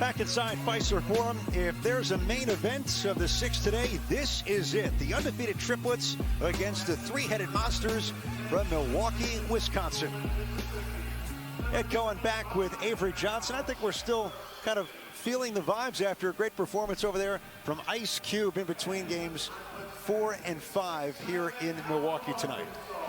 Back inside Fiserv Forum, if there's a main event of the 6 today, this is it. The undefeated Triplets against the three-headed monsters from Milwaukee, Wisconsin. And going back with Avery Johnson, I think we're still kind of feeling the vibes after a great performance over there from Ice Cube in between games 4 and 5 here in Milwaukee tonight.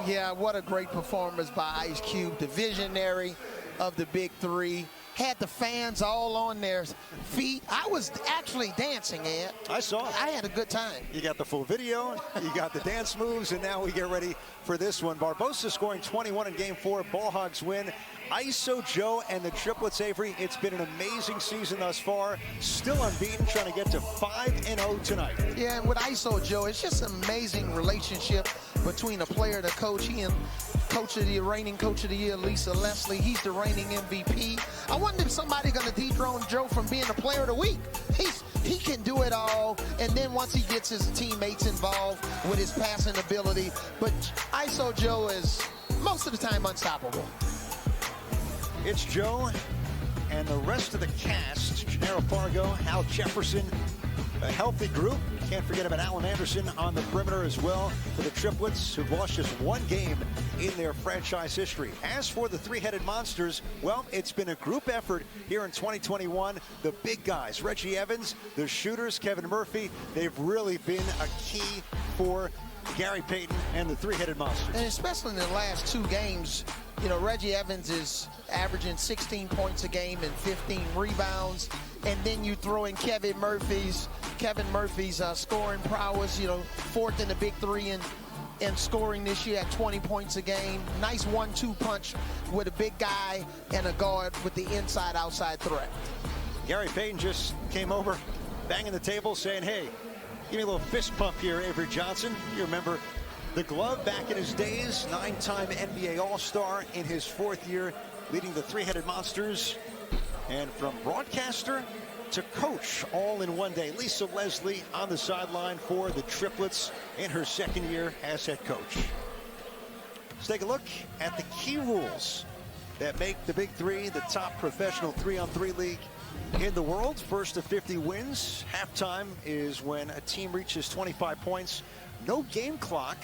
Yeah, what a great performance by Ice Cube, the visionary of the Big Three. Had the fans all on their feet. I was actually dancing, Ed. I saw it. I had a good time. You got the full video, you got the dance moves, and now we get ready for this one. Barbosa scoring 21 in Game 4. Ball Hogs win. ISO Joe and the Triplets, Avery. It's been an amazing season thus far. Still unbeaten, trying to get to 5-0 tonight. Yeah, and with ISO Joe, it's just an amazing relationship between a player and a coach. He and reigning coach of the year, Lisa Leslie. He's the reigning MVP. I wonder if somebody's going to dethrone Joe from being a player of the week. He can do it all, and then once he gets his teammates involved with his passing ability. But ISO Joe is most of the time unstoppable. It's Joe and the rest of the cast. Gennaro Fargo, Hal Jefferson, a healthy group. Can't forget about Alan Anderson on the perimeter as well for the Triplets, who've lost just one game in their franchise history. As for the three-headed monsters, well, it's been a group effort here in 2021. The big guys, Reggie Evans, the shooters, Kevin Murphy, they've really been a key for Gary Payton and the three-headed monsters. And especially in the last two games, you know, Reggie Evans is averaging 16 points a game and 15 rebounds. And then you throw in Kevin Murphy's scoring prowess, you know, fourth in the Big Three in scoring this year at 20 points a game. Nice 1-2 punch with a big guy and a guard with the inside-outside threat. Gary Payton just came over, banging the table, saying, hey, give me a little fist pump here, Avery Johnson. You remember the glove back in his days, 9-time NBA All-Star in his fourth year, leading the three-headed monsters. And from broadcaster to coach all in one day. Lisa Leslie on the sideline for the Triplets in her second year as head coach. Let's take a look at the key rules that make the Big Three the top professional 3-on-3 league in the world. First to 50 wins. Halftime is when a team reaches 25 points. No game clock.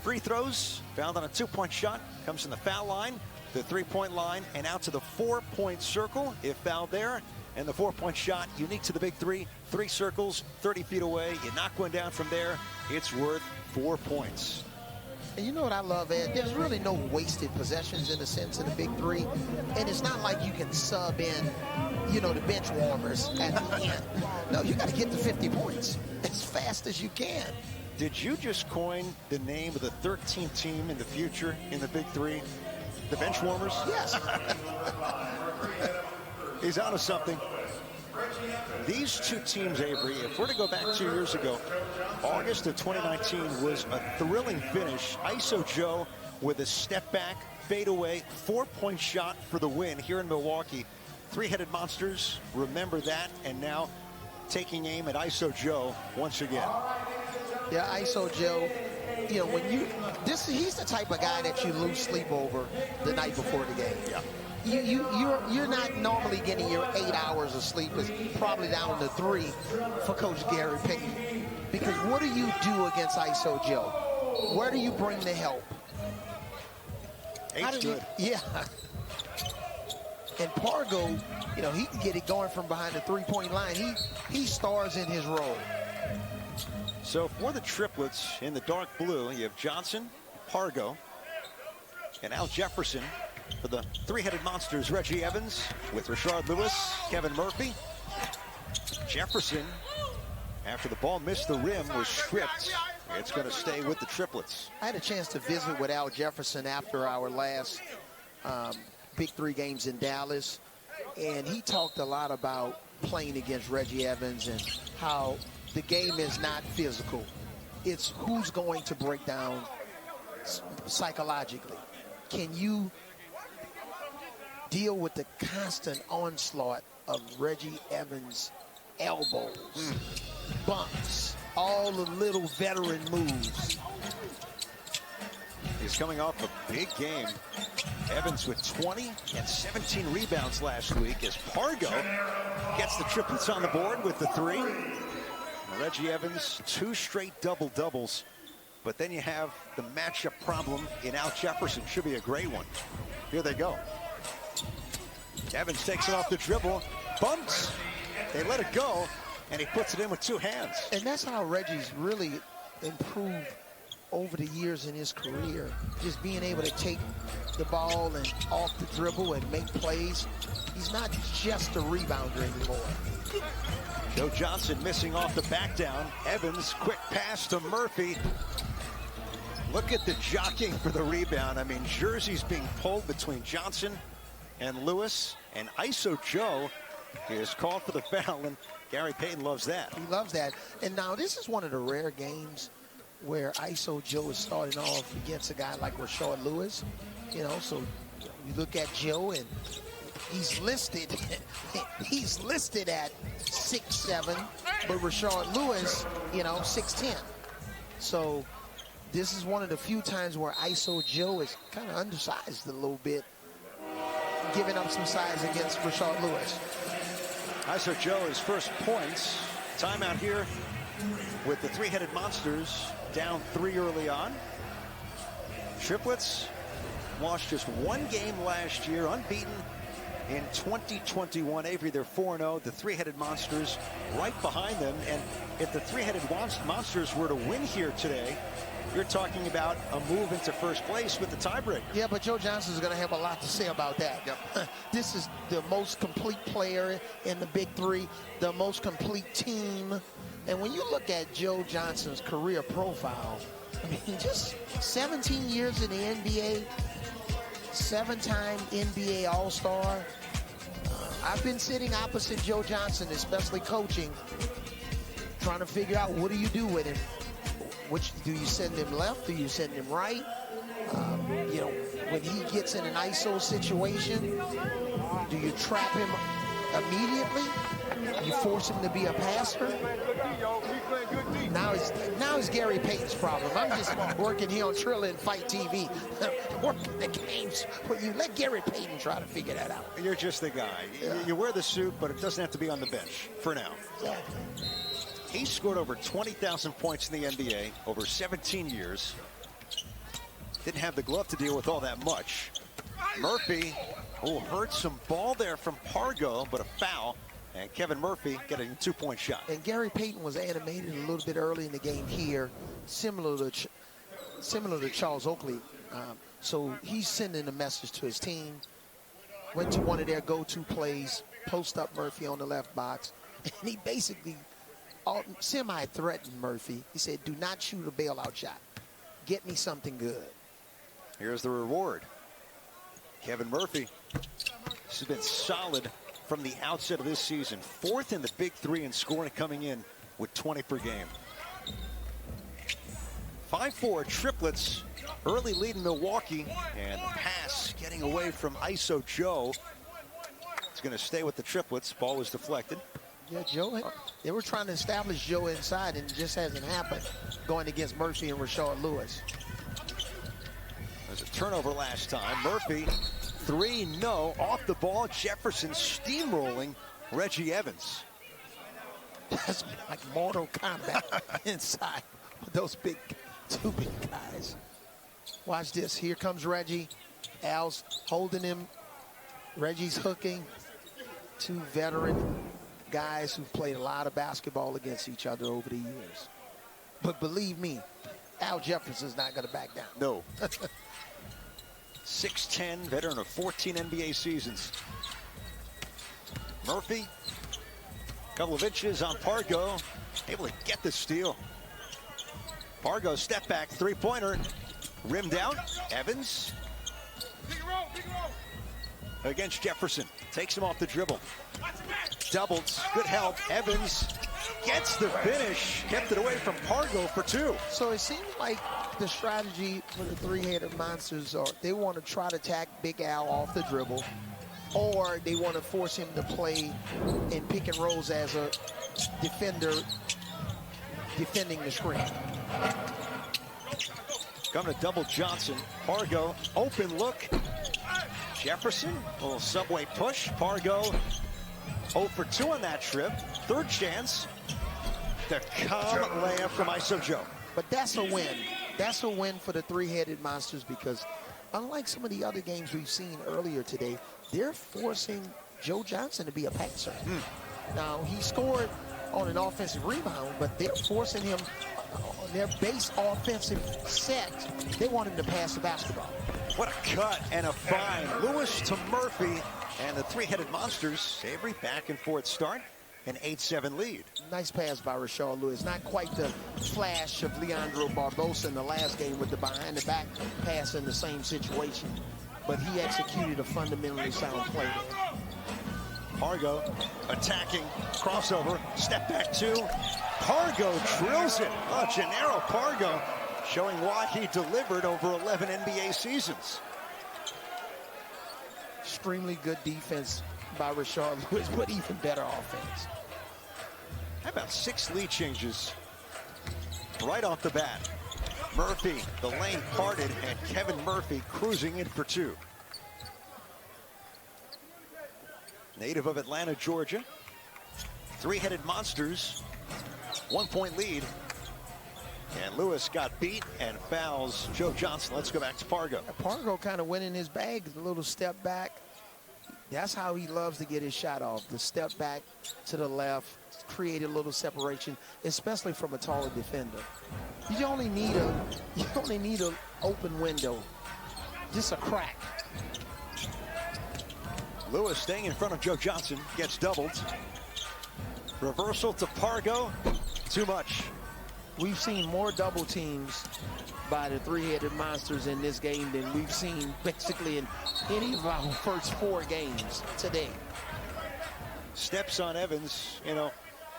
Free throws found on a 2-point shot comes from the foul line, the 3-point line, and out to the 4-point circle if fouled there. And the 4-point shot, unique to the Big Three, 3 circles, 30 feet away. You knock one down from there, it's worth 4 points. And you know what I love, Ed? There's really no wasted possessions in a sense in the Big Three. And it's not like you can sub in, you know, the bench warmers at the end. No, you got to get to 50 points as fast as you can. Did you just coin the name of the 13th team in the future in the Big Three? The bench warmers? Yes. He's onto something. These two teams, Avery, if we're to go back 2 years ago, August of 2019 was a thrilling finish. ISO Joe with a step back, fade away, 4-point shot for the win here in Milwaukee. Three-headed monsters, remember that, and now taking aim at ISO Joe once again. Yeah, ISO Joe, you know, he's the type of guy that you lose sleep over the night before the game. Yeah. You're not normally getting your 8 hours of sleep. It's probably down to 3 for Coach Gary Payton. Because what do you do against ISO Joe? Where do you bring the help? Eight's good. Yeah. And Pargo, you know, he can get it going from behind the 3-point line. He stars in his role. So for the Triplets in the dark blue, you have Johnson, Pargo, and Al Jefferson. For the three-headed monsters, Reggie Evans with Rashard Lewis, Kevin Murphy. Jefferson, after the ball missed the rim, was stripped. It's going to stay with the Triplets. I had a chance to visit with Al Jefferson after our last Big Three games in Dallas, and he talked a lot about playing against Reggie Evans and how the game is not physical. It's who's going to break down psychologically. Can you deal with the constant onslaught of Reggie Evans' elbows, bumps, all the little veteran moves? He's coming off a big game Evans with 20 and 17 rebounds last week as Pargo gets the triplets on the board with the 3. Reggie Evans, 2 straight double-doubles. But then you have the matchup problem in Al Jefferson. Should be a great one. Here they go. Evans takes it off the dribble, bumps, they let it go, and he puts it in with 2 hands. And that's how Reggie's really improved over the years in his career. Just being able to take the ball and off the dribble and make plays. He's not just a rebounder anymore. Joe Johnson missing off the back down. Evans, quick pass to Murphy. Look at the jockeying for the rebound. I mean, jerseys being pulled between Johnson and Lewis, and ISO Joe is called for the foul, and Gary Payton loves that. He loves that. And now this is one of the rare games where ISO Joe is starting off against a guy like Rashard Lewis. You know, so you look at Joe and he's listed at 6'7", but Rashard Lewis, you know, 6'10". So this is one of the few times where ISO Joe is kind of undersized a little bit, giving up some size against Rashard Lewis. ISO Joe, his first points. Timeout here with the 3-headed monsters, down 3 early on. Triplets lost just 1 game last year, unbeaten in 2021. Avery, they're 4-0. The 3-headed monsters right behind them. And if the 3-headed monsters were to win here today, you're talking about a move into first place with the tiebreaker. Yeah, but Joe Johnson's going to have a lot to say about that. Yep. This is the most complete player in the Big 3, the most complete team. And when you look at Joe Johnson's career profile, I mean, just 17 years in the NBA, 7-time NBA All-Star. I've been sitting opposite Joe Johnson, especially coaching, trying to figure out what do you do with him. Which do you send him left? Do you send him right? You know, when he gets in an ISO situation, do you trap him immediately? You force him to be a passer? Now it's Gary Payton's problem. I'm just working here on Trilla and Fight TV, working the games for you. Let Gary Payton try to figure that out. You're just the guy. Yeah. You wear the suit, but it doesn't have to be on the bench for now. Exactly. He scored over 20,000 points in the NBA over 17 years. Didn't have the glove to deal with all that much. Murphy, heard some ball there from Pargo, but a foul. And Kevin Murphy getting a 2-point shot. And Gary Payton was animated a little bit early in the game here, similar to Charles Oakley. So he's sending a message to his team. Went to one of their go-to plays, post up Murphy on the left box, and he basically semi-threatened Murphy. He said, do not shoot a bailout shot. Get me something good. Here's the reward. Kevin Murphy, this has been solid from the outset of this season. 4th in the Big 3 in scoring, coming in with 20 per game. 5-4 Triplets, early lead in Milwaukee, and pass getting away from ISO Joe. It's going to stay with the Triplets. Ball was deflected. Yeah, Joe, they were trying to establish Joe inside, and it just hasn't happened going against Murphy and Rashard Lewis. There's a turnover last time. Murphy, 3, no. Off the ball, Jefferson steamrolling Reggie Evans. That's like Mortal Kombat inside with those two big guys. Watch this. Here comes Reggie. Al's holding him. Reggie's hooking. 2 veteran guys who've played a lot of basketball against each other over the years. But believe me, Al Jefferson's not going to back down. No. 6'10", veteran of 14 NBA seasons. Murphy, a couple of inches on Pargo, able to get the steal. Pargo step back 3-pointer, rimmed out. Evans against Jefferson, takes him off the dribble. Doubles, good help. Evans gets the finish, kept it away from Pargo for 2. So it seems like the strategy for the 3-headed monsters are they want to try to attack Big Al off the dribble, or they want to force him to play in pick and rolls as a defender defending the screen. Coming to double Johnson. Pargo, open look. Jefferson, a little subway push. Pargo 0 for 2 on that trip. Third chance. The calm layup from ISO Joe. But that's a win. That's a win for the three-headed monsters, because unlike some of the other games we've seen earlier today, they're forcing Joe Johnson to be a passer. Now, he scored on an offensive rebound, but they're forcing him on their base offensive set. They want him to pass the basketball. What a cut and a find. Lewis to Murphy, and the three-headed monsters, every back and forth start, an 8-7 lead. Nice pass by Rashard Lewis. Not quite the flash of Leandro Barbosa in the last game with the behind-the-back pass in the same situation, but he executed a fundamentally sound play there. Pargo attacking, crossover, step back 2. Pargo drills it. Oh, Gennaro Pargo showing what he delivered over 11 NBA seasons. Extremely good defense by Rashard Lewis, but even better offense. How about 6 lead changes right off the bat? Murphy, the lane parted, and Kevin Murphy cruising in for 2. Native of Atlanta, Georgia. Three-headed monsters, 1-point lead. And Lewis got beat and fouls Joe Johnson. Let's go back to Pargo. Pargo kind of went in his bag, a little step back. That's how he loves to get his shot off. The step back to the left, create a little separation, especially from a taller defender. You only need an open window, just a crack. Lewis staying in front of Joe Johnson, gets doubled. Reversal to Pargo, too much. We've seen more double teams by the three-headed monsters in this game than we've seen basically in any of our first 4 games today. Steps on Evans. You know,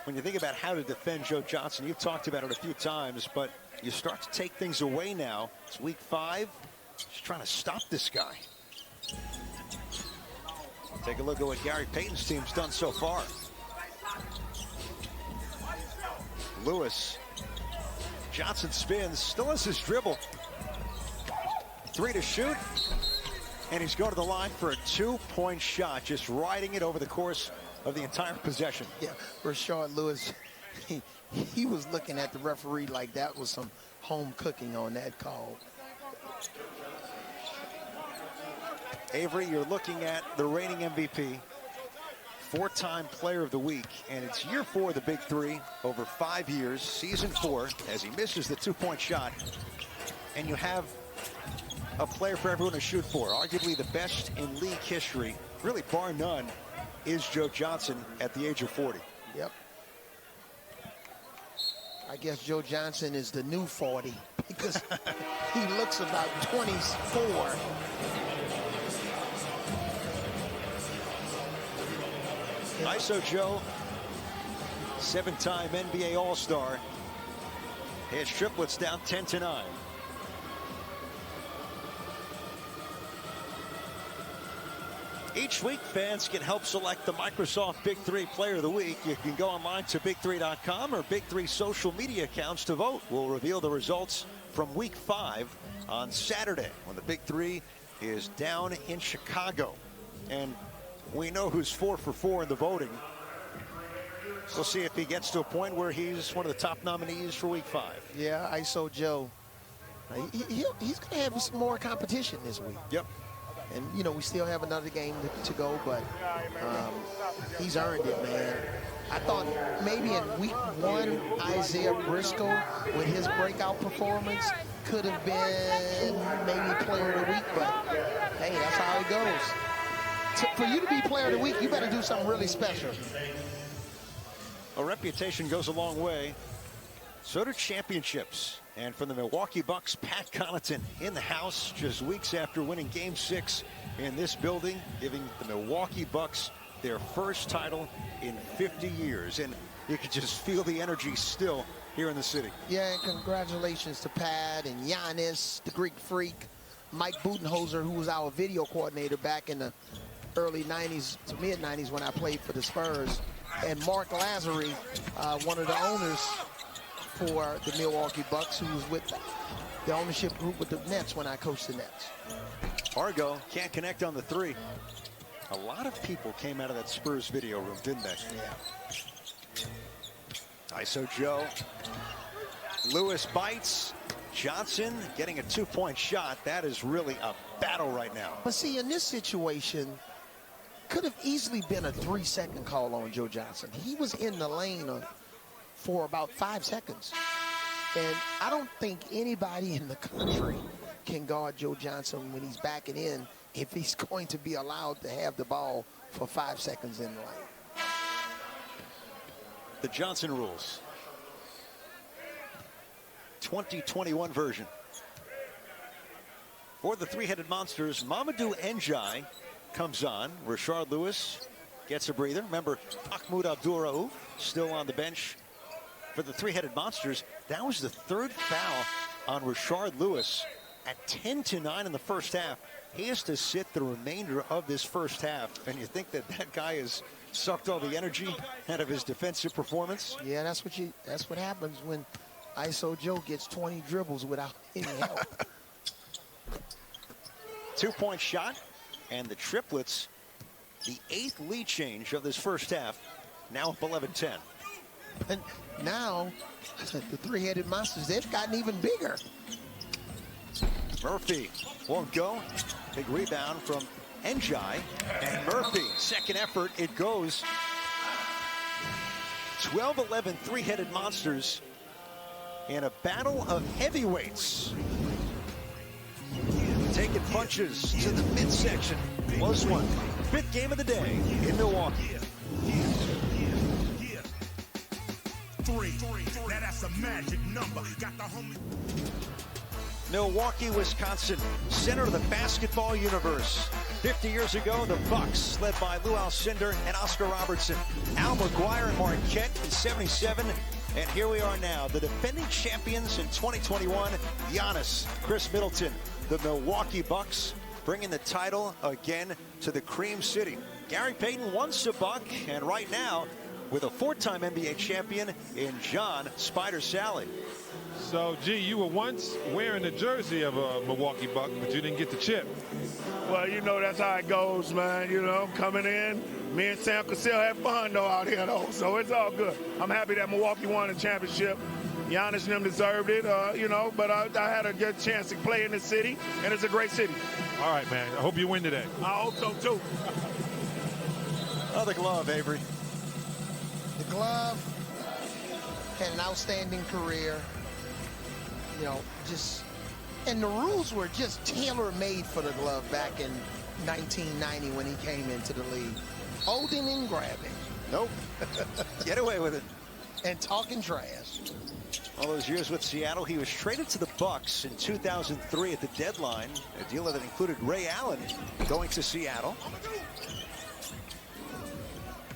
when you think about how to defend Joe Johnson, you've talked about it a few times, but you start to take things away now. It's week 5. Just trying to stop this guy. Take a look at what Gary Payton's team's done so far. Lewis. Johnson spins, still has his dribble. 3 to shoot, and he's going to the line for a 2-point shot, just riding it over the course of the entire possession. Yeah, Rashard Lewis, he was looking at the referee like that was some home cooking on that call. Avery, you're looking at the reigning MVP, 4-time player of the week, and it's year 4 of the Big 3 over 5 years, season 4, as he misses the 2-point shot. And you have a player for everyone to shoot for, arguably the best in league history, really bar none, is Joe Johnson at the age of 40. Yep. I guess Joe Johnson is the new 40 because he looks about 24. ISO Joe, 7-time NBA All-Star, has Triplets down 10-9. Each week, fans can help select the Microsoft Big 3 Player of the Week. You can go online to Big3.com or Big 3 social media accounts to vote. We'll reveal the results from week 5 on Saturday when the Big 3 is down in Chicago. And we know who's 4 for 4 in the voting. We'll see if he gets to a point where he's one of the top nominees for week 5. Yeah, ISO Joe. He's going to have some more competition this week. Yep. And, you know, we still have another game to go, but he's earned it, man. I thought maybe in week 1, Isaiah Briscoe, with his breakout performance, could have been maybe player of the week, but, hey, that's how it goes. For you to be player of the week, you better do something really special. A reputation goes a long way. So do championships. And from the Milwaukee Bucks, Pat Connaughton in the house just weeks after winning Game 6 in this building, giving the Milwaukee Bucks their first title in 50 years. And you can just feel the energy still here in the city. Yeah, and congratulations to Pat and Giannis, the Greek Freak, Mike Budenholzer, who was our video coordinator back in the early 90s to mid-90s when I played for the Spurs, and Mark Lazary, one of the owners for the Milwaukee Bucks, who was with the ownership group with the Nets when I coached the Nets. Argo can't connect on the three. A lot of people came out of that Spurs video room, didn't they? Yeah. ISO Joe. Lewis bites. Johnson getting a 2-point shot. That is really a battle right now. But see, in this situation, could have easily been a 3-second call on Joe Johnson. He was in the lane for about 5 seconds. And I don't think anybody in the country can guard Joe Johnson when he's backing in if he's going to be allowed to have the ball for 5 seconds in the lane. The Johnson rules. 2021 version. For the three-headed monsters, Mamadou Ndiaye comes on. Rashard Lewis gets a breather. Remember, Mahmoud Abdul-Rauf still on the bench for the three-headed monsters. That was the third foul on Rashard Lewis at 10-9 in the first half. He has to sit the remainder of this first half. And you think that that guy has sucked all the energy out of his defensive performance? Yeah, that's what happens when ISO Joe gets 20 dribbles without any help. 2-point shot, and the Triplets, the 8th lead change of this first half, now up 11-10. And now, the three-headed monsters, they've gotten even bigger. Murphy won't go. Big rebound from Ndiaye, and Murphy, second effort, it goes. 12-11 three-headed monsters in a battle of heavyweights. Taking punches to the midsection. Close one. 5th game of the day in Milwaukee. That's a magic number. Got the homie. Milwaukee, Wisconsin, center of the basketball universe. 50 years ago, the Bucks, led by Lou Alcindor and Oscar Robertson, Al McGuire and Marquette in '77. And here we are now, the defending champions in 2021, Giannis, Chris Middleton, the Milwaukee Bucks, bringing the title again to the Cream City. Gary Payton wants a buck, and right now, with a 4-time NBA champion in John Spider Sally. So, G, you were once wearing the jersey of a Milwaukee Buck, but you didn't get the chip. Well, you know, that's how it goes, man. You know, coming in, me and Sam could still have fun, though, out here, though. So it's all good. I'm happy that Milwaukee won the championship. Giannis and them deserved it, you know, but I had a good chance to play in the city, and it's a great city. All right, man. I hope you win today. I hope so, too. Oh, the glove, Avery. The glove had an outstanding career. You know, and the rules were just tailor-made for the glove back in 1990 when he came into the league. Holding and grabbing. Nope. Get away with it. And talking trash. All those years with Seattle, he was traded to the Bucks in 2003 at the deadline, a deal that included Ray Allen going to Seattle.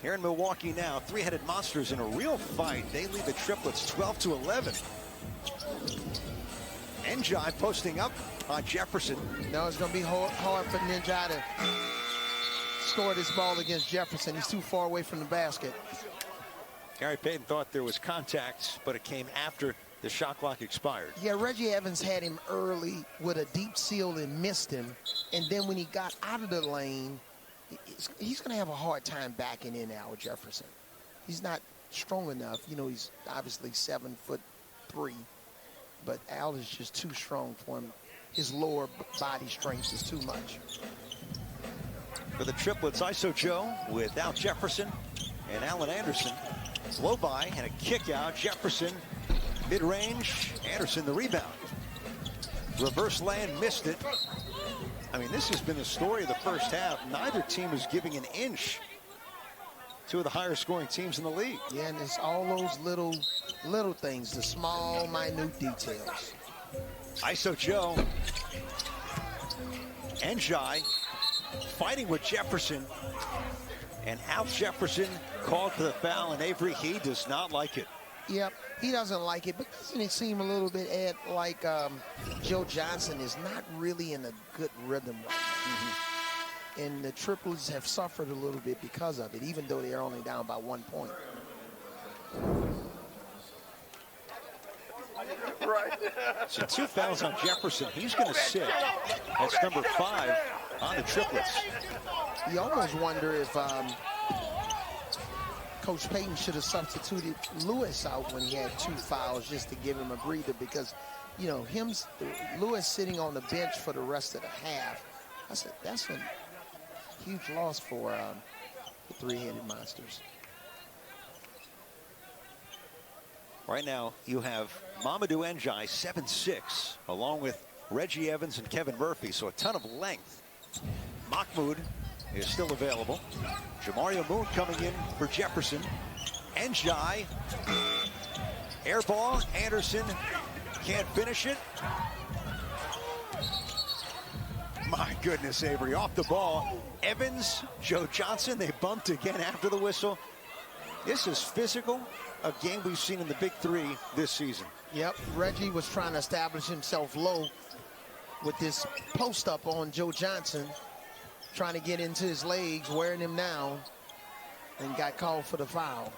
Here in Milwaukee now, three-headed monsters in a real fight. They lead the Triplets 12-11. Ndiaye posting up on Jefferson. Now it's going to be hard for Ndiaye to score this ball against Jefferson. He's too far away from the basket. Gary Payton thought there was contact, but it came after the shot clock expired. Yeah, Reggie Evans had him early with a deep seal and missed him. And then when he got out of the lane, he's going to have a hard time backing in Al Jefferson. He's not strong enough. You know, he's obviously 7'3". But Al is just too strong for him. His lower body strength is too much. For the Triplets, ISO Joe with Al Jefferson and Allen Anderson. Blow by and a kick out. Jefferson mid-range. Anderson the rebound. Reverse land, missed it. I mean, this has been the story of the first half. Neither team is giving an inch. Two of the higher scoring teams in the league. Yeah, and it's all those little things, the small, minute details. ISO Joe. Ndiaye fighting with Jefferson. And Al Jefferson called for the foul, and Avery, he does not like it. Yep, he doesn't like it, but doesn't it seem a little bit, Ed, like Joe Johnson is not really in a good rhythm right now. And the Triplets have suffered a little bit because of it, even though they're only down by 1 point. Right. So 2 fouls on Jefferson. He's going to sit. That's number 5 on the Triplets. You almost wonder if Coach Payton should have substituted Lewis out when he had 2 fouls just to give him a breather, because, you know, Lewis sitting on the bench for the rest of the half, that's a huge loss for the three-headed monsters. Right now, you have Mamadou Njai, 7'6", along with Reggie Evans and Kevin Murphy, so a ton of length. Mahmoud is still available. Jamario Moon coming in for Jefferson. Njai, air ball. Anderson can't finish it. My goodness, Avery, off the ball. Evans, Joe Johnson, they bumped again after the whistle. This is physical, a game we've seen in the Big 3 this season. Yep, Reggie was trying to establish himself low with this post-up on Joe Johnson, trying to get into his legs, wearing him down, and got called for the foul.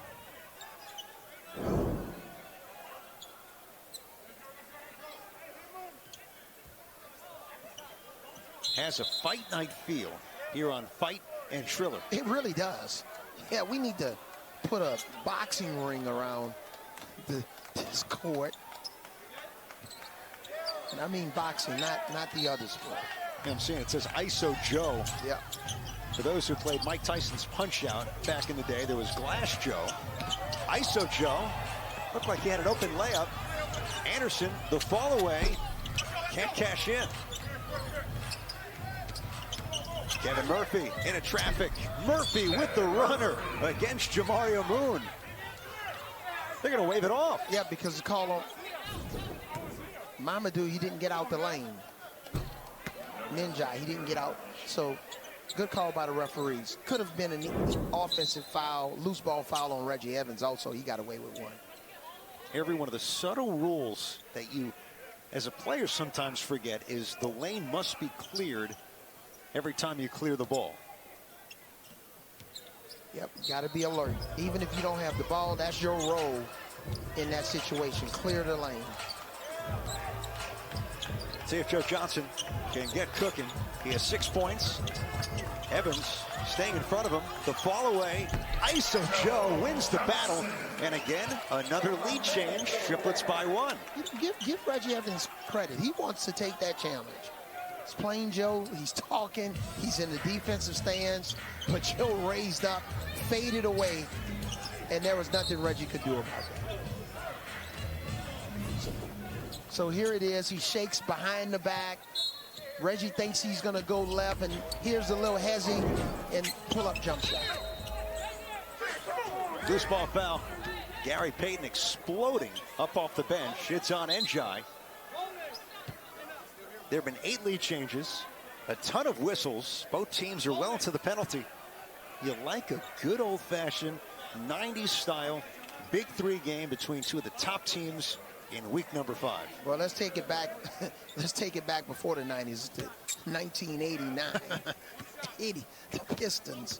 Has a fight night feel here on Fight and Triller. It really does. Yeah, we need to put a boxing ring around this court. And I mean boxing, not the other sport. You know I'm saying? It says ISO Joe. Yeah. For those who played Mike Tyson's Punch-Out back in the day, there was Glass Joe. ISO Joe looked like he had an open layup. Anderson, the fall away, can't cash in. Kevin Murphy into traffic. Murphy with the runner against Jamario Moon. They're going to wave it off. Yeah, because the call on Mamadou, he didn't get out the lane. Njai, he didn't get out. So good call by the referees. Could have been an offensive foul, loose ball foul on Reggie Evans also. He got away with one. Every one of the subtle rules that you, as a player, sometimes forget is the lane must be cleared every time you clear the ball. Yep, got to be alert. Even if you don't have the ball, that's your role in that situation. Clear the lane. See if Joe Johnson can get cooking. He has 6 points. Evans staying in front of him. The fall away. ISO Joe wins the battle. And again, another lead change. Triplets by 1. Give Reggie Evans credit. He wants to take that challenge. It's plain Joe. He's talking. He's in the defensive stands. But Joe raised up, faded away, and there was nothing Reggie could do about it. So here it is. He shakes behind the back. Reggie thinks he's going to go left, and here's a little hezzy and pull-up jump shot. Loose ball foul. Gary Payton exploding up off the bench. It's on Njai. There have been 8 lead changes, a ton of whistles. Both teams are well into the penalty. You like a good old-fashioned 90s style Big 3 game between two of the top teams in week number 5. Well, let's take it back. Let's take it back before the 90s to 1989. 80, the Pistons.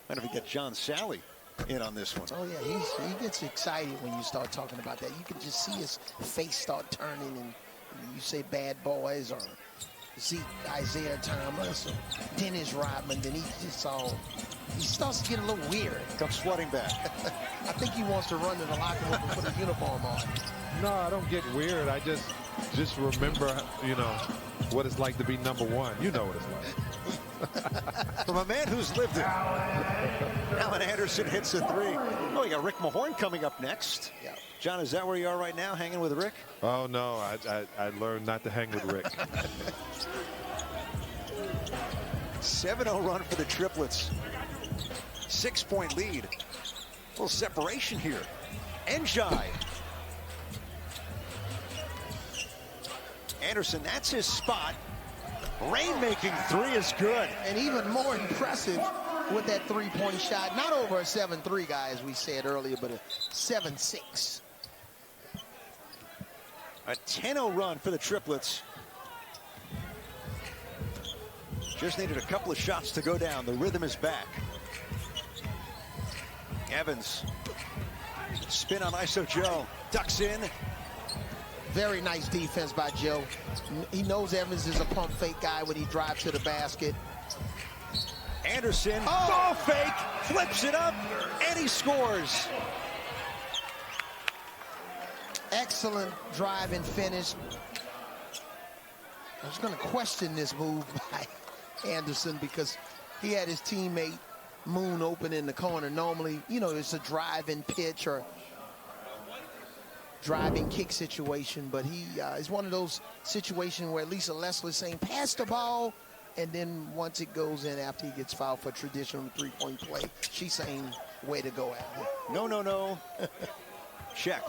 Might even get John Sally in on this one. Oh yeah, he gets excited when you start talking about that. You can just see his face start turning, and you say Bad Boys or Zeke, Isaiah Thomas, or Dennis Rodman, then he starts to get a little weird. Comes flooding back. I think he wants to run to the locker room and put his uniform on. No, I don't get weird. I just remember, you know, what it's like to be number 1. You know what it's like. From a man who's lived it. Alan Anderson hits a 3. Oh, we got Rick Mahorn coming up next. Yeah. John, is that where you are right now, hanging with Rick? Oh, no, I learned not to hang with Rick. 7-0 run for the Triplets. 6-point lead. A little separation here. Njai. Anderson, that's his spot. Rainmaking 3 is good. And even more impressive with that three-point shot. Not over a 7-3, guy, as we said earlier, but a 7-6. A 10-0 run for the Triplets. Just needed a couple of shots to go down. The rhythm is back. Evans Spin on ISO Joe. Ducks in. Very nice defense by Joe. He knows Evans is a pump fake guy when he drives to the basket. Anderson, ball fake, flips it up, and he scores. Excellent drive and finish. I was going to question this move by Anderson because he had his teammate Moon open in the corner. Normally, you know, it's a drive-in pitch or driving kick situation, but he is one of those situations where Lisa Leslie's saying, pass the ball, and then once it goes in after he gets fouled for traditional three-point play, she's saying, way to go, Abdul. No, no, no. Check.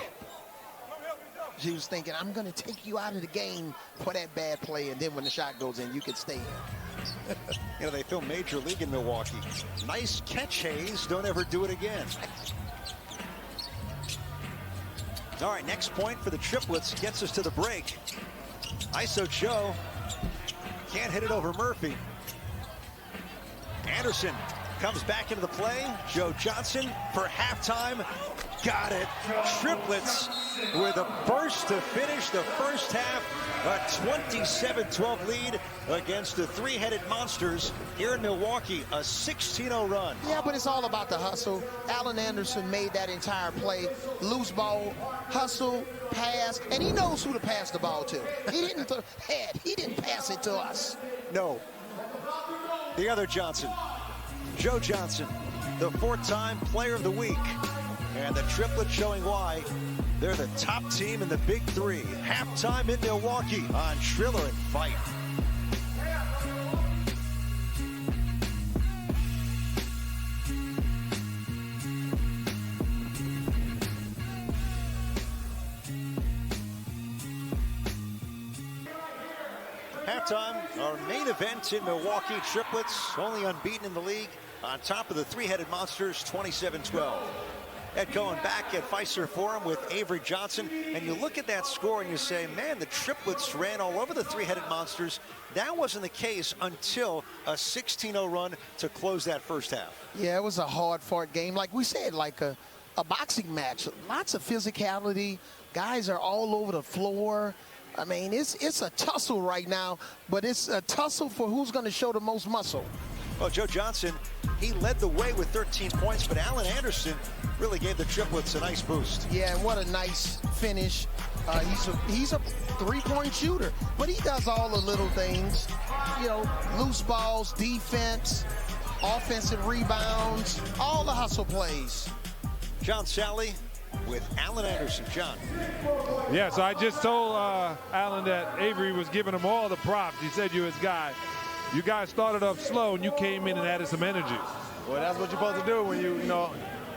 She was thinking, I'm going to take you out of the game for that bad play, and then when the shot goes in, you can stay in. You know, they film Major League in Milwaukee. Nice catch, Hayes. Don't ever do it again. All right, next point for the Triplets gets us to the break. ISO Joe can't hit it over Murphy. Anderson comes back into the play. Joe Johnson for halftime. Got it. Triplets with a burst to finish the first half. A 27-12 lead against the three-headed monsters here in Milwaukee. A 16-0 run. Yeah, but it's all about the hustle. Allen Anderson made that entire play. Loose ball, hustle, pass, and he knows who to pass the ball to. He didn't he didn't pass it to us. No. The other Johnson, Joe Johnson, the four-time player of the week. And the Triplets showing why they're the top team in the Big 3. Halftime in Milwaukee on Triller and Fight. Halftime, our main event in Milwaukee. Triplets only unbeaten in the league, on top of the three-headed monsters, 27-12. Ed Cohen back at Fiserv Forum with Avery Johnson, and you look at that score and you say, man, the Triplets ran all over the three-headed monsters. That wasn't the case until a 16-0 run to close that first half. Yeah, it was a hard-fought game. Like we said, like a boxing match. Lots of physicality. Guys are all over the floor. I mean, it's a tussle right now, but it's a tussle for who's going to show the most muscle. Well, Joe Johnson, he led the way with 13 points, but Allen Anderson really gave the Triplets a nice boost. Yeah, and what a nice finish. He's a three-point shooter, but he does all the little things. You know, loose balls, defense, offensive rebounds, all the hustle plays. John Sally with Allen Anderson. John. Yeah, so I just told Allen that Avery was giving him all the props. He said you're his guy. You guys started off slow, and you came in and added some energy. Well, that's what you're supposed to do when you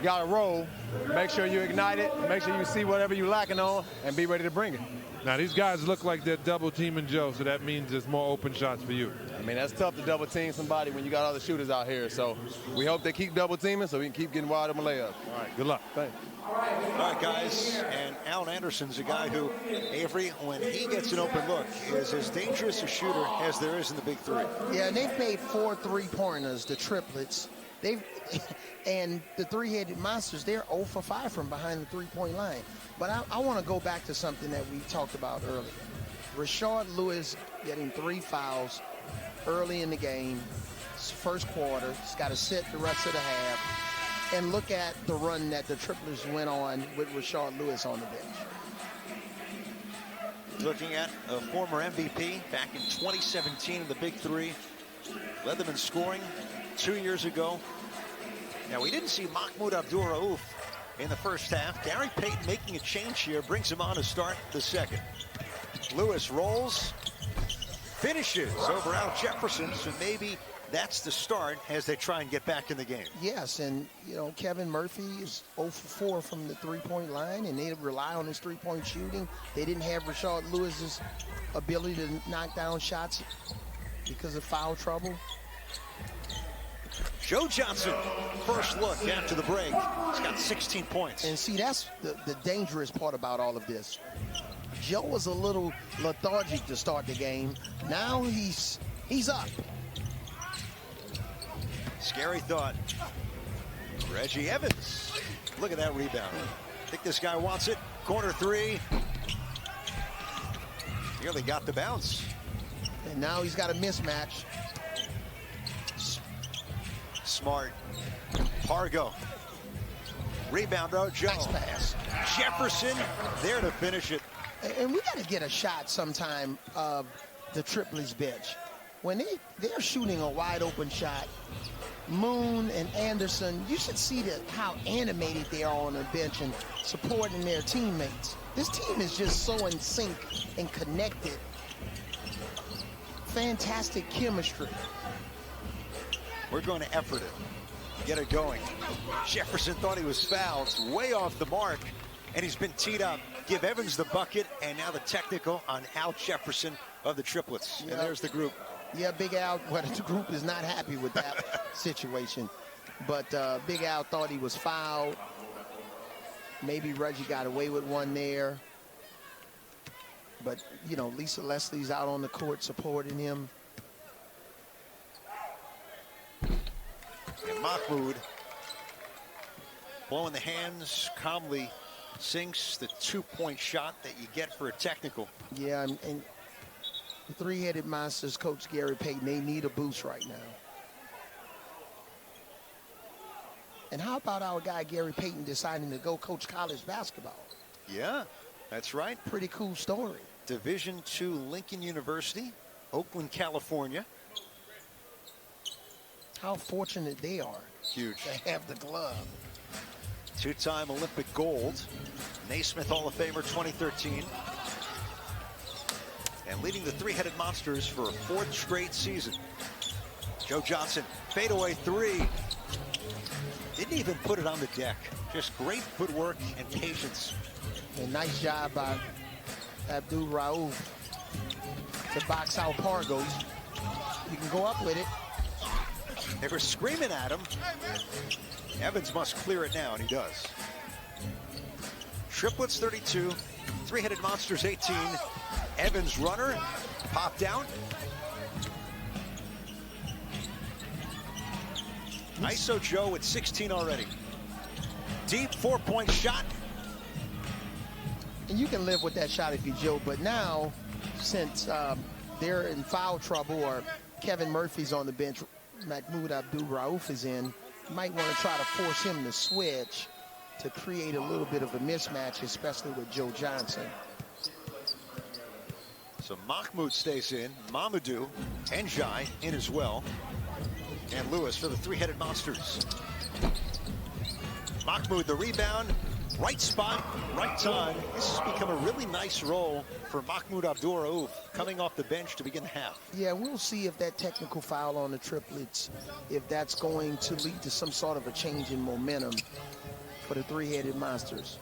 got a roll. Make sure you ignite it. Make sure you see whatever you're lacking on and be ready to bring it. Now, these guys look like they're double teaming Joe, so that means there's more open shots for you. I mean, that's tough to double team somebody when you got other shooters out here. So we hope they keep double teaming so we can keep getting wide open layups. All right, good luck. Thanks. All right, guys, and Allen Anderson's a guy who, Avery, when he gets an open look, is as dangerous a shooter as there is in the Big 3. Yeah, and they've made 4 three-pointers, the Triplets. And the three-headed monsters, they're 0 for 5 from behind the three-point line. But I want to go back to something that we talked about earlier. Rashard Lewis getting 3 fouls early in the game, first quarter. He's got to sit the rest of the half. And look at the run that the Triplets went on with Rashard Lewis on the bench. Looking at a former MVP back in 2017 in the Big 3. Led them in scoring 2 years ago. Now, we didn't see Mahmoud Abdul-Rauf in the first half. Gary Payton making a change here, brings him on to start the second. Lewis rolls, finishes over Al Jefferson, so maybe that's the start as they try and get back in the game. Yes, and, you know, Kevin Murphy is 0 for 4 from the three-point line, and they rely on his three-point shooting. They didn't have Rashard Lewis's ability to knock down shots because of foul trouble. Joe Johnson, first look after the break. He's got 16 points. And see, that's the dangerous part about all of this. Joe was a little lethargic to start the game. Now he's up. Scary thought. Reggie Evans. Look at that rebound. think this guy wants it. Corner three. Nearly got the bounce. And now he's got a mismatch. Smart. Pargo. Rebound, Joe. Nice pass. Jefferson there to finish it. And we got to get a shot sometime of the Triplets bench. When they're shooting a wide open shot, Moon and Anderson, you should see how animated they are on the bench and supporting their teammates. This team is just so in sync and connected. Fantastic chemistry. We're going to effort it. Get it going. Jefferson thought he was fouled. It's way off the mark, and he's been teed up. Give Evans the bucket, and now the technical on Al Jefferson of the Triplets. Yep. And there's the group. Yeah, Big Al, well, the group is not happy with that situation. But Big Al thought he was fouled. Maybe Reggie got away with one there. But, you know, Lisa Leslie's out on the court supporting him. And Mahmoud, blowing the hands, calmly sinks the two-point shot that you get for a technical. Yeah, and the three-headed monsters, Coach Gary Payton, they need a boost right now. And how about our guy Gary Payton deciding to go coach college basketball? Yeah, that's right. Pretty cool story. Division II Lincoln University, Oakland, California. How fortunate they are. Huge. To have the glove. Two-time Olympic gold. Naismith Hall of Famer 2013. And leading the three-headed monsters for a fourth straight season. Joe Johnson, fadeaway three. Didn't even put it on the deck. Just great footwork and patience. And nice job by Abdul-Rauf to box out Pargo. You can go up with it. They were screaming at him. Evans must clear it now, and he does. Triplets 32, three-headed monsters 18. Evans runner, popped out. ISO Joe at 16 already. Deep four-point shot. And you can live with that shot if you're Joe, but now, since they're in foul trouble or Kevin Murphy's on the bench, Mahmoud Abdul-Rauf is in, you might want to try to force him to switch to create a little bit of a mismatch, especially with Joe Johnson. So Mahmoud stays in, Mamadou and Jai in as well. And Lewis for the three-headed monsters. Mahmoud the rebound, right spot, right time. This has become a really nice role for Mahmoud Abdul-Rauf coming off the bench to begin the half. Yeah, we'll see if that technical foul on the Triplets, if that's going to lead to some sort of a change in momentum for the three-headed monsters.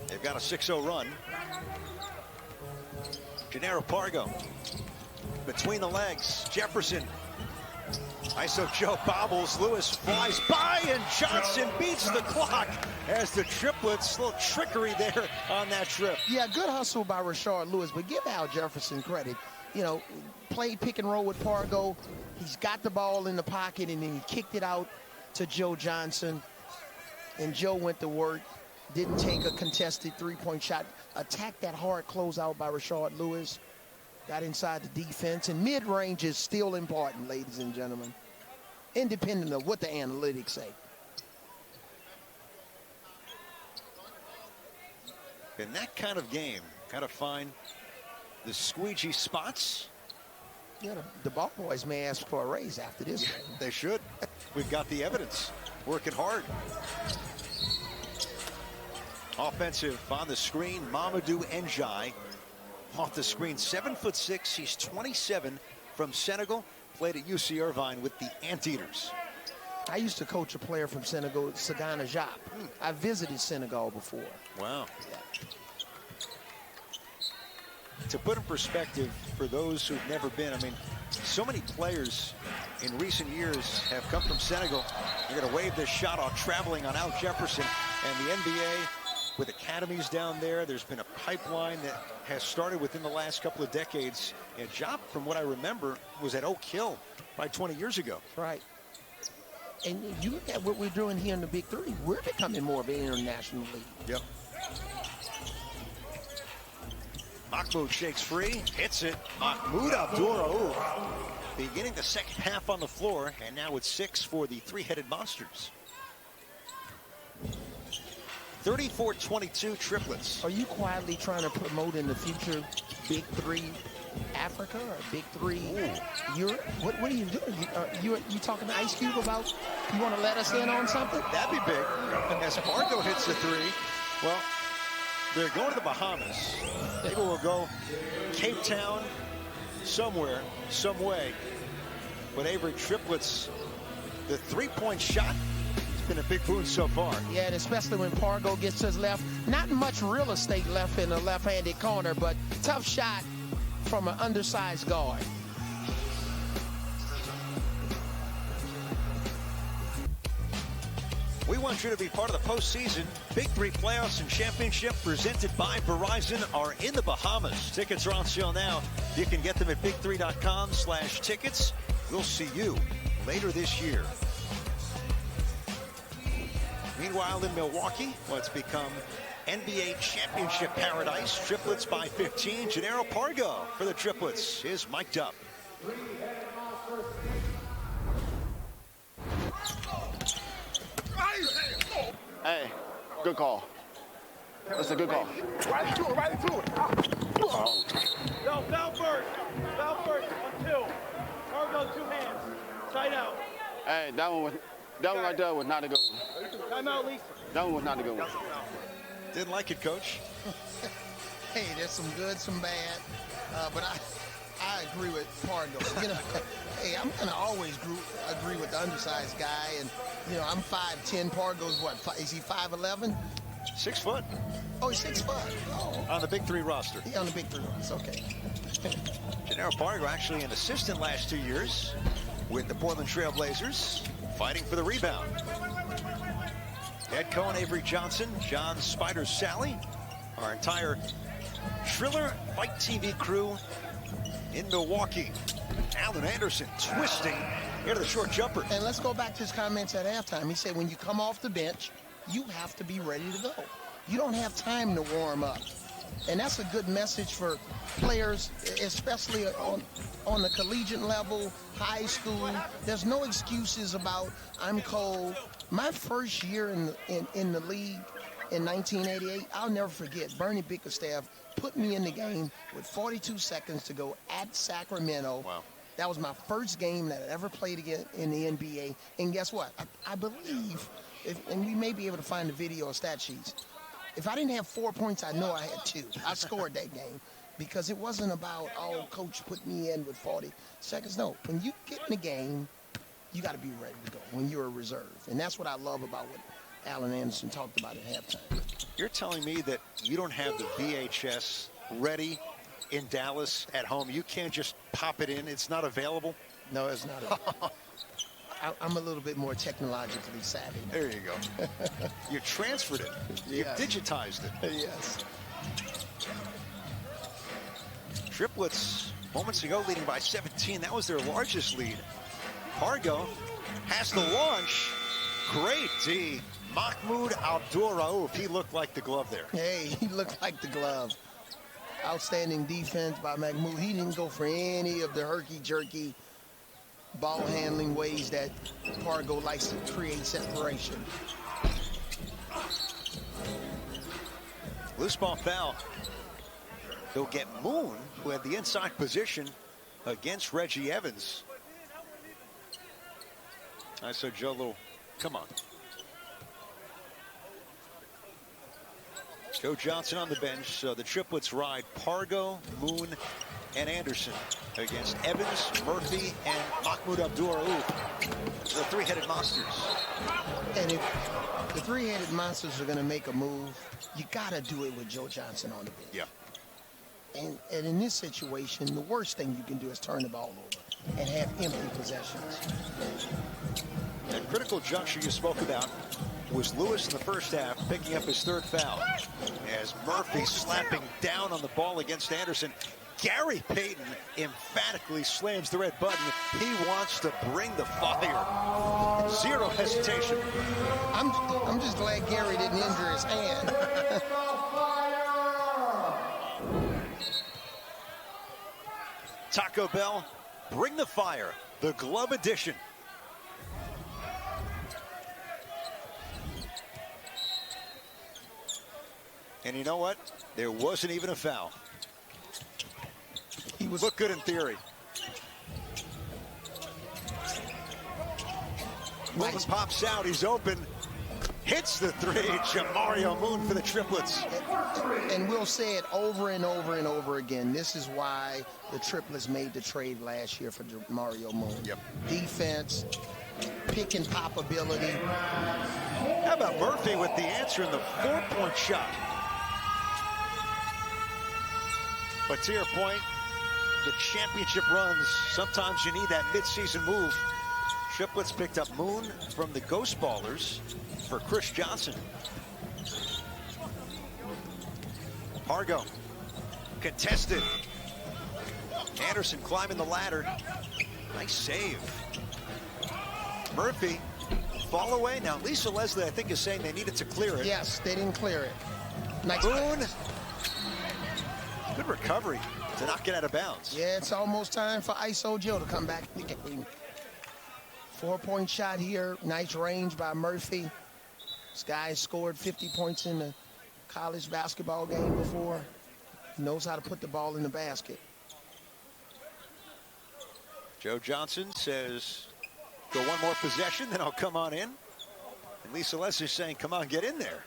They've got a 6-0 run. Gennaro Pargo between the legs. Jefferson. ISO Joe bobbles. Lewis flies by, and Johnson beats the clock as the Triplets. A little trickery there on that trip. Yeah, good hustle by Rashard Lewis, but give Al Jefferson credit. You know, played pick and roll with Pargo. He's got the ball in the pocket, and then he kicked it out to Joe Johnson. And Joe went to work, didn't take a contested three-point shot. Attacked that hard closeout by Rashard Lewis. Got inside the defense, and mid-range is still important, ladies and gentlemen, independent of what the analytics say. In that kind of game, got to find the squeegee spots. Yeah, the ball boys may ask for a raise after this. Yeah, they should. We've got the evidence. Working hard. Offensive on the screen, Mamadou Njai. Off the screen, 7'6". He's 27 from Senegal. Played at UC Irvine with the Anteaters. I used to coach a player from Senegal, Sagana Jap. I visited Senegal before. Wow. Yeah. To put in perspective for those who've never been, I mean, so many players in recent years have come from Senegal. They're going to wave this shot off traveling on Al Jefferson, and the NBA with academies down there. There's been a pipeline that has started within the last couple of decades. And Jop, from what I remember, was at Oak Hill probably 20 years ago. Right. And you look at what we're doing here in the Big 3. We're becoming more of an international league. Yep. Mahmoud shakes free, hits it. Mahmoud Abdul-Rauf beginning the second half on the floor, and now it's 6 for the three-headed monsters. 34-22 triplets. Are you quietly trying to promote in the future Big 3 Africa or Big 3 Europe? What are you doing? You talking to Ice Cube about you want to let us in on something? That'd be big. As Fargo hits the three, well, they're going to the Bahamas. Maybe we'll go Cape Town, somewhere, some way. But Avery, triplets, the three-point shot has been a big boon so far. Yeah, and especially when Pargo gets to his left. Not much real estate left in the left-handed corner, but tough shot from an undersized guard. We want you to be part of the postseason. Big 3 playoffs and championship presented by Verizon are in the Bahamas. Tickets are on sale now. You can get them at big3.com/tickets. We'll see you later this year. Meanwhile, in Milwaukee, what's become NBA championship paradise, triplets by 15. Gennaro Pargo for the triplets is mic'd up. Hey, good call. That's a good call. Right to it. Yo, foul first. Foul first on 2. Pargo 2 hands. Tight out. Hey, that one right there was not a good one. Time out, Lisa. That one was not a good one. Didn't like it, Coach. Hey, there's some good, some bad, but I agree with Pargo. You know, hey, I'm gonna always agree with the undersized guy, and you know, I'm 5'10". Pargo's what? Is he 5'11"? 6 foot. Oh, he's 6 foot. Oh, On the Big 3 roster. he's on the Big 3 roster. Okay. Gennaro Pargo actually an assistant last 2 years with the Portland Trail Blazers, fighting for the rebound. Ed Cohen, Avery Johnson, John Spider Sally, our entire Triller Fight TV crew in Milwaukee. Alan Anderson twisting into the short jumper. And let's go back to his comments at halftime. He said when you come off the bench, you have to be ready to go. You don't have time to warm up. And that's a good message for players, especially on the collegiate level, high school. There's no excuses about I'm cold. My first year in the league in 1988, I'll never forget, Bernie Bickerstaff put me in the game with 42 seconds to go at Sacramento. Wow. That was my first game that I ever played again in the NBA. And guess what? I believe, and we may be able to find the video or stat sheets, if I didn't have 4 points, I know I had 2. I scored that game because it wasn't about, oh, coach put me in with 40 seconds. No, when you get in the game, you got to be ready to go when you're a reserve. And that's what I love about what Alan Anderson talked about at halftime. You're telling me that you don't have the VHS ready in Dallas at home? You can't just pop it in? It's not available? No, it's not. I'm a little bit more technologically savvy. There you go. You transferred it. You Yes. digitized it. Yes. Triplets moments ago leading by 17. That was their largest lead. Pargo has the launch. Great D. Mahmoud Abdul-Rauf. He looked like the glove there. Hey, he looked like the glove. Outstanding defense by Mahmoud. He didn't go for any of the herky-jerky ball handling ways that Pargo likes to create separation. Loose ball foul. They'll get Moon, who had the inside position against Reggie Evans. I said, Joe, little, come on. Joe Johnson on the bench. So the triplets ride Pargo, Moon, and Anderson against Evans, Murphy, and Mahmoud Abdul-Rauf. The three-headed monsters. And if the three-headed monsters are going to make a move, you got to do it with Joe Johnson on the bench. Yeah. And in this situation, the worst thing you can do is turn the ball over and have empty possessions. That critical juncture you spoke about was Lewis in the first half picking up his third foul as Murphy slapping down on the ball against Anderson. Gary Payton emphatically slams the red button. He wants to bring the fire. Zero hesitation. I'm just glad Gary didn't injure his hand. Taco Bell, bring the fire, the glove edition. And you know what? There wasn't even a foul. He looked good in theory. Moon pops out, he's open. Hits the three, Jamario Moon for the Triplets. And we'll say it over and over and over again. This is why the Triplets made the trade last year for Jamario Moon. Yep. Defense, pick and pop ability. How about Murphy with the answer in the 4-point shot? But to your point, the championship runs, sometimes you need that midseason move. Triplets picked up Moon from the Ghost Ballers for Chris Johnson. Hargo contested. Anderson climbing the ladder. Nice save. Murphy, fall away. Now, Lisa Leslie, I think, is saying they needed to clear it. Yes, they didn't clear it. Nice. Moon. Good recovery to not get out of bounds. Yeah, it's almost time for ISO Joe to come back in the game. 4-point shot here. Nice range by Murphy. This guy scored 50 points in the college basketball game before. He knows how to put the ball in the basket. Joe Johnson says, go one more possession, then I'll come on in. And Lisa Leslie's saying, come on, get in there.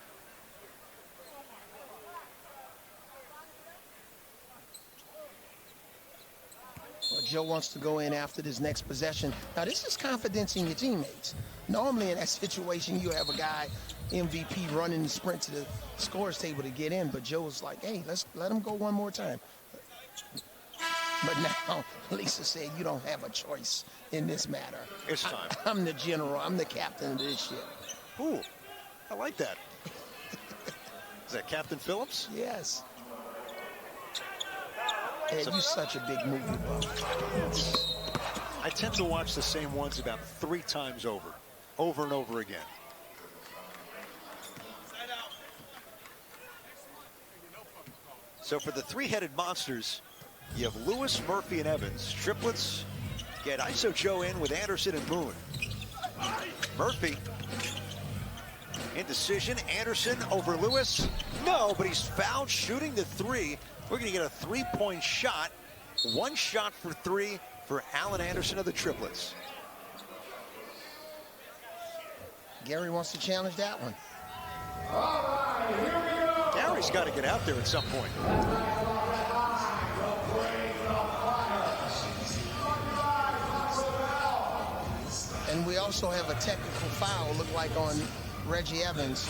Well, Joe wants to go in after this next possession. Now, this is confidence in your teammates. Normally in that situation, you have a guy, MVP, running the sprint to the scores table to get in. But Joe's like, hey, let's let him go one more time. But now, Lisa said, you don't have a choice in this matter. It's time. I'm the general. I'm the captain of this ship. Ooh, I like that. Is that Captain Phillips? Yes. Ed, you're such a big movie buff. I tend to watch the same ones about 3 times over and over again. So for the three-headed monsters, you have Lewis, Murphy, and Evans. Triplets get ISO Joe in with Anderson and Moon. Murphy, indecision. Anderson over Lewis. No, but he's fouled shooting the three. We're going to get a 3-point shot. 1 shot for 3 for Alan Anderson of the Triplets. Gary wants to challenge that one. Gary's got to get out there at some point. And we also have a technical foul, look like on Reggie Evans.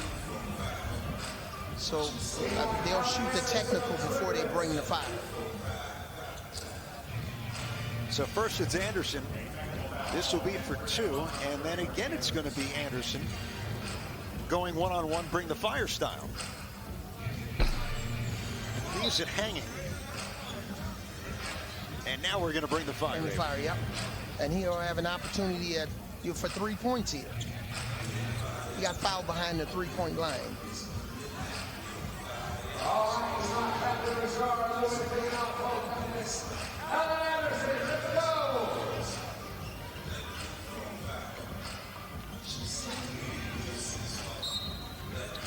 So they'll shoot the technical before they bring the foul. So first it's Anderson. This will be for 2, and then again it's going to be Anderson going one-on-one, bring the fire style. Leaves it hanging. And now we're going to bring the fire. Bring the fire, yep. And he'll have an opportunity for 3 points here. He got fouled behind the 3-point line.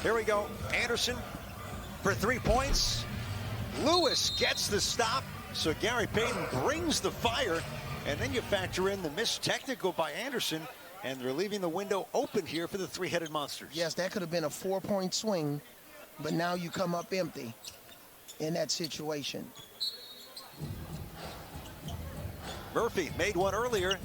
Here we go. Anderson for 3 points. Lewis gets the stop. So Gary Payton brings the fire. And then you factor in the missed technical by Anderson. And they're leaving the window open here for the three-headed monsters. Yes, that could have been a 4-point swing. But now you come up empty in that situation. Murphy made one earlier.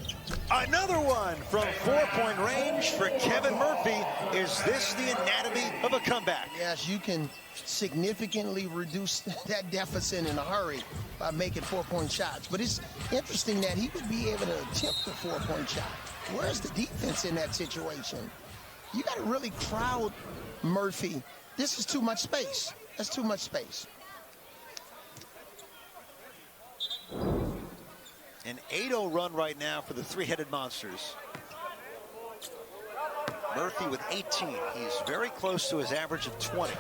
Another one from 4-point range for Kevin Murphy. Is this the anatomy of a comeback? Yes, you can significantly reduce that deficit in a hurry by making 4-point shots. But it's interesting that he would be able to attempt the 4-point shot. Where's the defense in that situation? You got to really crowd Murphy. This is too much space. That's too much space. An 8-0 run right now for the three-headed monsters. Murphy with 18. He's very close to his average of 20.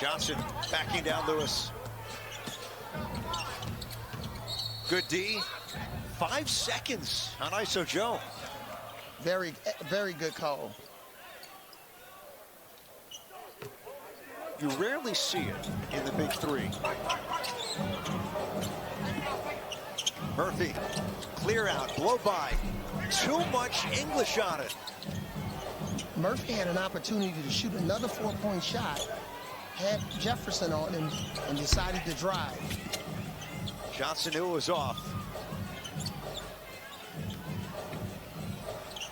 Johnson backing down Lewis. Good D. 5 seconds on ISO Joe. Very, very good call. You rarely see it in the Big 3. Murphy, clear out, blow by. Too much English on it. Murphy had an opportunity to shoot another 4-point shot, had Jefferson on him, and decided to drive. Johnson knew it was off.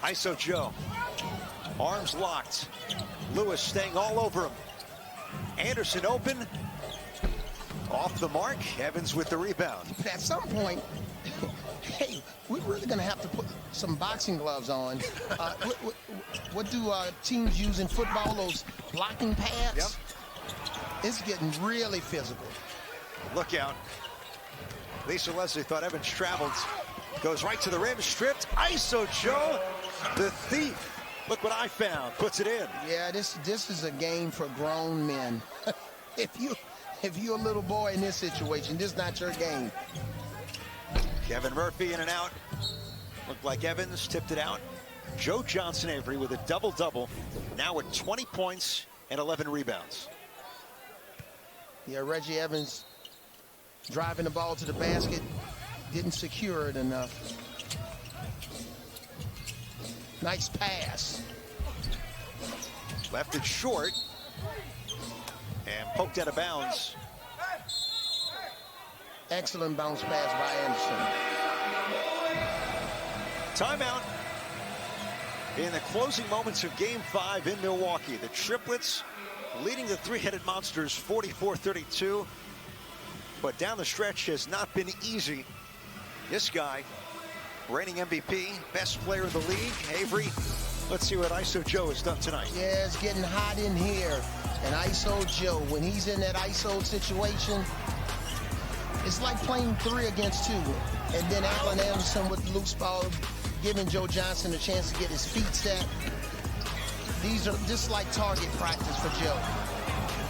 ISO Joe, arms locked. Lewis staying all over him. Anderson open, off the mark. Evans with the rebound. But at some point, hey, we're really going to have to put some boxing gloves on. What do teams use in football? Those blocking pads? Yep. It's getting really physical. Look out. Lisa Leslie thought Evans traveled. Goes right to the rim, stripped. ISO Joe, the thief. Look what I found. Puts it in. Yeah, this is a game for grown men. If you're a little boy in this situation, this is not your game. Kevin Murphy in and out. Looked like Evans tipped it out. Joe Johnson Avery with a double-double. Now with 20 points and 11 rebounds. Yeah, Reggie Evans driving the ball to the basket. Didn't secure it enough. Nice pass. Left it short. And poked out of bounds. Excellent bounce pass by Anderson. Timeout. In the closing moments of Game 5 in Milwaukee, the Triplets leading the three-headed Monsters 44-32. But down the stretch has not been easy. This guy, reigning MVP, best player in the league, Avery. Let's see what ISO Joe has done tonight. Yeah, it's getting hot in here. And ISO Joe, when he's in that ISO situation, it's like playing 3 against 2. And then Allen Anderson with the loose ball, giving Joe Johnson a chance to get his feet set. These are just like target practice for Joe.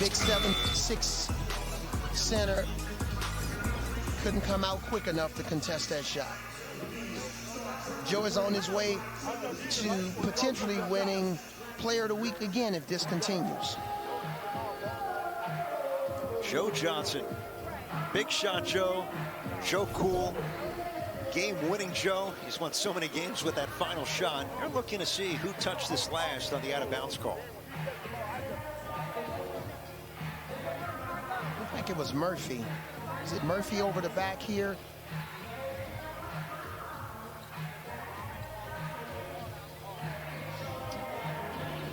Big 7'6" center. Couldn't come out quick enough to contest that shot. Joe is on his way to potentially winning Player of the Week again if this continues. Joe Johnson, big shot Joe, Joe Cool, game-winning Joe. He's won so many games with that final shot. You're looking to see who touched this last on the out-of-bounds call. I think it was Murphy. Is it Murphy over the back here?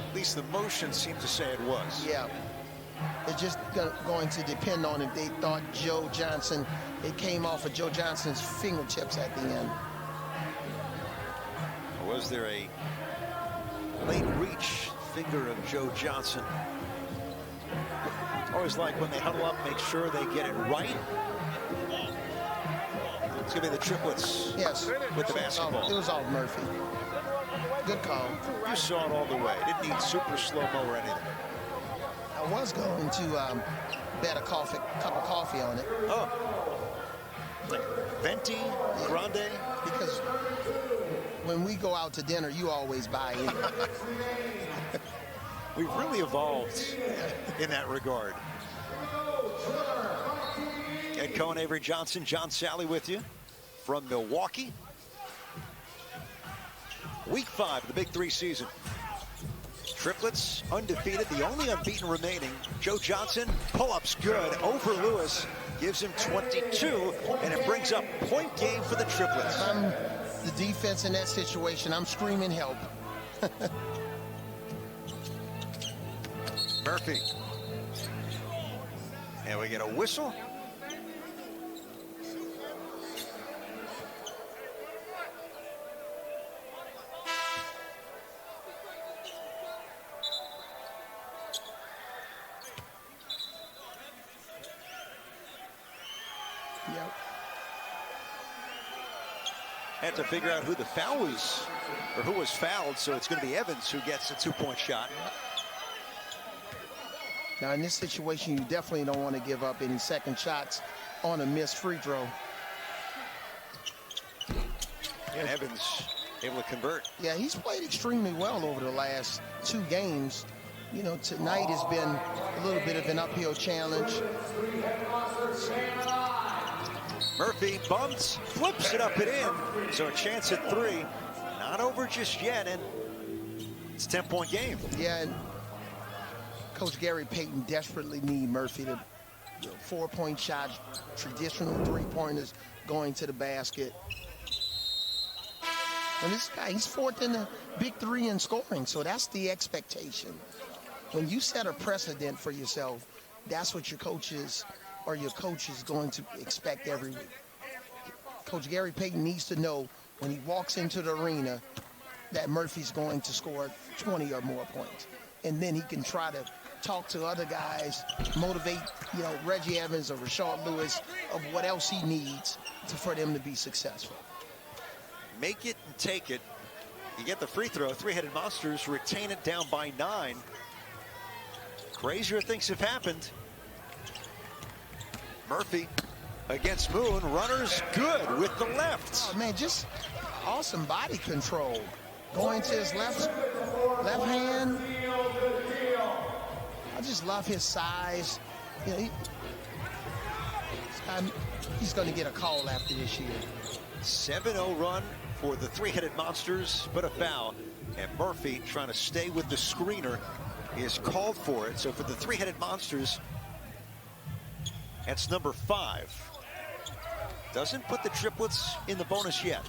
At least the motion seemed to say it was. Yeah. It's just going to depend on if they thought Joe Johnson, it came off of Joe Johnson's fingertips at the end. Or was there a late reach finger of Joe Johnson? Always like when they huddle up, make sure they get it right. It's going to be the Triplets, yes, with the basketball. It was all Murphy. Good call. You saw it all the way. Didn't need super slow-mo or anything. I was going to bet a cup of coffee on it. Oh. Venti, Grande. Because when we go out to dinner, you always buy in. We've really evolved in that regard. Ed Cohen, Avery Johnson, John Sally with you from Milwaukee. Week 5 of the Big 3 season. Triplets undefeated, the only unbeaten remaining. Joe Johnson, pull-ups good over Lewis, gives him 22, and it brings up point game for the Triplets. If I'm the defense in that situation, I'm screaming help. Murphy. And we get a whistle. Yep. Had to figure out who the foul was, or who was fouled, so it's going to be Evans who gets a 2-point shot. Now, in this situation, you definitely don't want to give up any second shots on a missed free throw. And Evans able to convert. Yeah, he's played extremely well over the last 2 games. You know, tonight has been a little bit of an uphill challenge. Murphy bumps, flips it up and in. So a chance at 3. Not over just yet, and it's a 10-point game. Yeah, and Coach Gary Payton desperately need Murphy to, 4-point shot, traditional 3-pointers going to the basket. And this guy, he's 4th in the Big 3 in scoring, so that's the expectation. When you set a precedent for yourself, that's what your coach is going to expect every week. Coach Gary Payton needs to know when he walks into the arena that Murphy's going to score 20 or more points. And then he can try to talk to other guys, motivate, Reggie Evans or Rashard Lewis of what else he needs for them to be successful. Make it and take it. You get the free throw. 3-Headed Monsters retain it down by 9. Crazier things have happened. Murphy against Moon. Runners good with the left. Oh, man, just awesome body control. Going to his left hand. I just love his size. He's going to get a call after this year. 7-0 run for the 3-Headed Monsters, but a foul. And Murphy, trying to stay with the screener, is called for it. So for the 3-Headed Monsters, that's number 5. Doesn't put the Triplets in the bonus yet.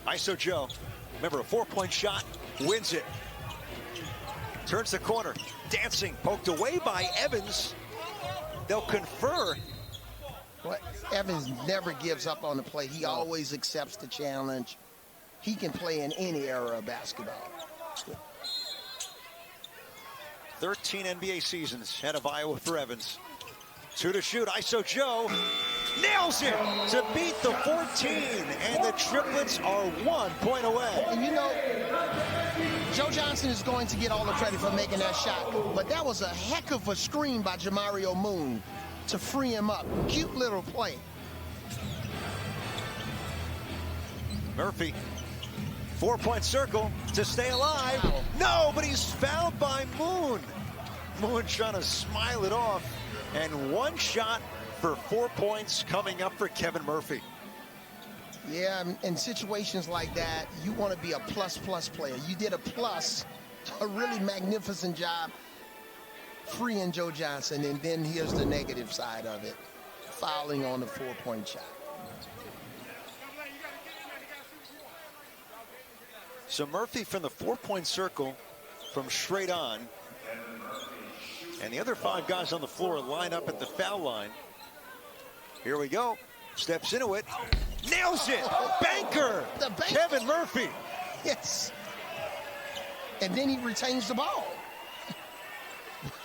ISO Joe, remember, a 4-point shot, wins it. Turns the corner, dancing, poked away by Evans. They'll confer. Well, Evans never gives up on the play. He always accepts the challenge. He can play in any era of basketball. 13 NBA seasons head of Iowa for Evans. 2 to shoot. ISO Joe nails it to beat the 14, and the Triplets are 1 point away. And Joe Johnson is going to get all the credit for making that shot, but that was a heck of a screen by Jamario Moon to free him up. Cute little play. Murphy, 4-point circle to stay alive. Wow. No, but he's fouled by Moon. Moon trying to smile it off, and 1 shot for 4 points coming up for Kevin Murphy. Yeah, in situations like that, you want to be a plus-plus player. You did a really magnificent job freeing Joe Johnson, and then here's the negative side of it, fouling on the 4-point shot. So Murphy from the 4-point circle from straight on, and the other 5 guys on the floor line up at the foul line. Here we go. Steps into it. Nails it. Banker. Kevin Murphy. Yes. And then he retains the ball.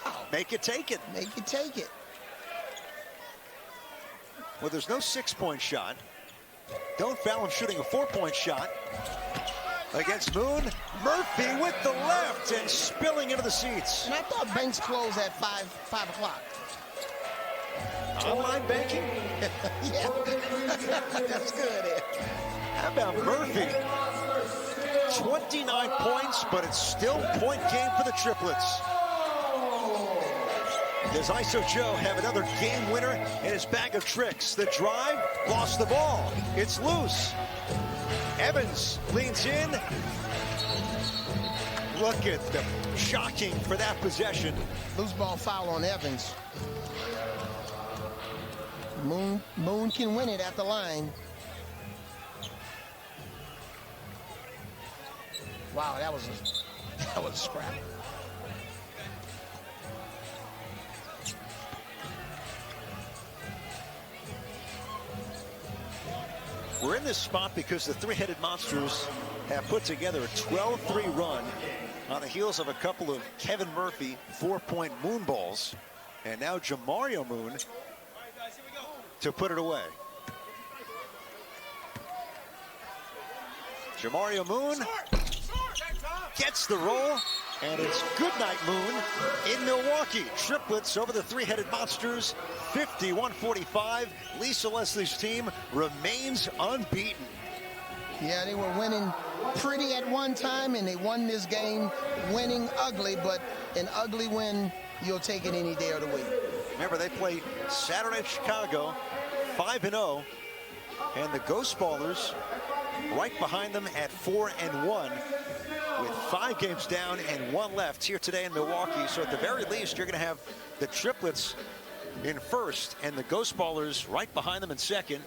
Wow. Make it take it. Make it take it. Well, there's no 6-point shot. Don't foul him shooting a 4-point shot. Against Moon, Murphy with the left and spilling into the seats. And I thought banks closed at 5 o'clock. Online banking? Yeah, that's good. How about Murphy? 29 points, but it's still point game for the Triplets. Does ISO Joe have another game winner in his bag of tricks? The drive, lost the ball. It's loose. Evans leans in. Look at the shocking for that possession. Loose ball foul on Evans. Moon can win it at the line. Wow, that was a scrap. We're in this spot because the 3-Headed Monsters have put together a 12-3 run on the heels of a couple of Kevin Murphy 4-point moon balls. And now Jamario Moon to put it away. Jamario Moon gets the roll, and it's goodnight Moon in Milwaukee. Triplets over the 3-Headed Monsters, 51-45. Lisa Leslie's team remains unbeaten. Yeah, they were winning pretty at one time, and they won this game winning ugly, but an ugly win, you'll take it any day of the week. Remember, they played Saturday at Chicago, 5-0, and the Ghost Ballers right behind them at 4-1 with 5 games down and 1 left here today in Milwaukee. So at the very least, you're going to have the Triplets in first and the Ghost Ballers right behind them in second.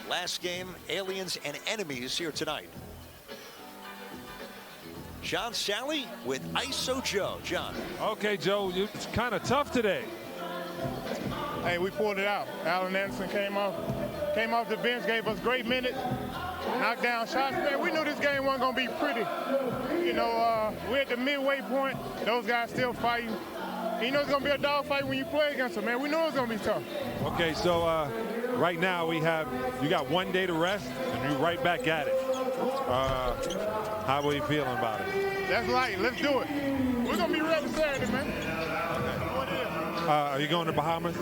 Last game, aliens and enemies here tonight. John Sally with ISO Joe. John. Okay, Joe, it's kind of tough today. Hey, we pulled it out. Allen Anderson came off the bench, gave us great minutes, knocked down shots. Man, we knew this game wasn't going to be pretty. You know, we're at the midway point. Those guys still fighting. You know it's going to be a dogfight when you play against them, man. We know it's going to be tough. Okay, so right now you got 1 day to rest, and you're right back at it. How are you feeling about it? That's light. Let's do it. We're going to be ready Saturday, man. Are you going to Bahamas?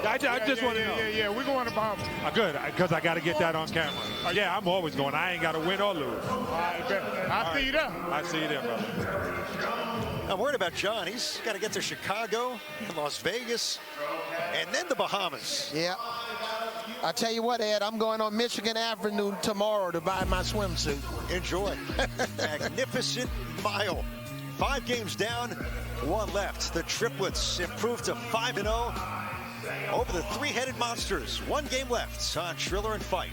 I just want to know. Yeah, we're going to Bahamas. Good, because I got to get that on camera. Yeah, I'm always going. I ain't got to win or lose. All right, bet. I'll see you there. I'll see you there, brother. I'm worried about John. He's got to get to Chicago and Las Vegas and then the Bahamas. Yeah. I tell you what, Ed, I'm going on Michigan Avenue tomorrow to buy my swimsuit. Enjoy. Magnificent mile. 5 games down, 1 left. The Triplets improved to 5-0 over the 3-headed monsters. 1 game left on Triller and Fight.